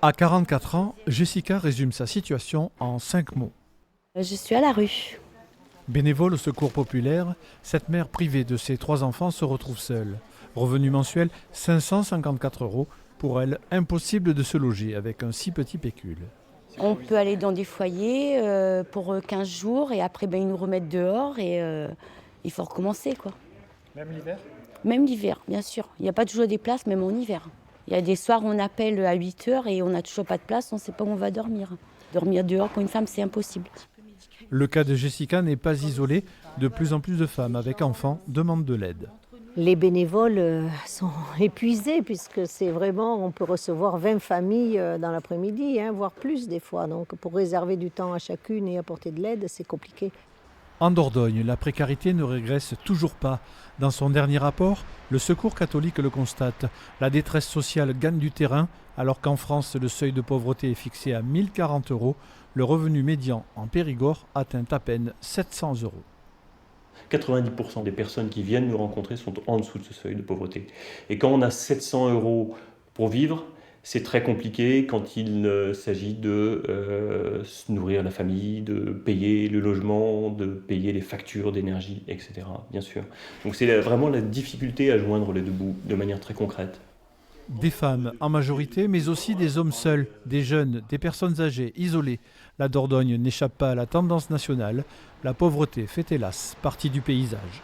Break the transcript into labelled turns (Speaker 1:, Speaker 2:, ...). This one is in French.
Speaker 1: À 44 ans, Jessica résume sa situation en 5 mots.
Speaker 2: Je suis à la rue.
Speaker 1: Bénévole au secours populaire, cette mère privée de ses 3 enfants se retrouve seule. Revenu mensuel 554 €. Pour elle, impossible de se loger avec un si petit pécule.
Speaker 2: On peut aller dans des foyers pour 15 jours et après ils nous remettent dehors et il faut recommencer quoi.
Speaker 1: Même l'hiver?
Speaker 2: Même l'hiver, bien sûr. Il n'y a pas toujours des places, même en hiver. Il y a des soirs où on appelle à 8 heures et on n'a toujours pas de place, on ne sait pas où on va dormir. Dormir dehors pour une femme, c'est impossible.
Speaker 1: Le cas de Jessica n'est pas isolé. De plus en plus de femmes avec enfants demandent de l'aide.
Speaker 3: Les bénévoles sont épuisés puisque c'est vraiment, on peut recevoir 20 familles dans l'après-midi, voire plus des fois. Donc pour réserver du temps à chacune et apporter de l'aide, c'est compliqué.
Speaker 1: En Dordogne, la précarité ne régresse toujours pas. Dans son dernier rapport, le Secours catholique le constate. La détresse sociale gagne du terrain, alors qu'en France, le seuil de pauvreté est fixé à 1 040 €. Le revenu médian en Périgord atteint à peine 700 €.
Speaker 4: 90% des personnes qui viennent nous rencontrer sont en dessous de ce seuil de pauvreté. Et quand on a 700 € pour vivre, c'est très compliqué quand il s'agit de se nourrir la famille, de payer le logement, de payer les factures d'énergie, etc. Bien sûr. Donc c'est vraiment la difficulté à joindre les deux bouts de manière très concrète.
Speaker 1: Des femmes en majorité, mais aussi des hommes seuls, des jeunes, des personnes âgées, isolées. La Dordogne n'échappe pas à la tendance nationale. La pauvreté fait hélas partie du paysage.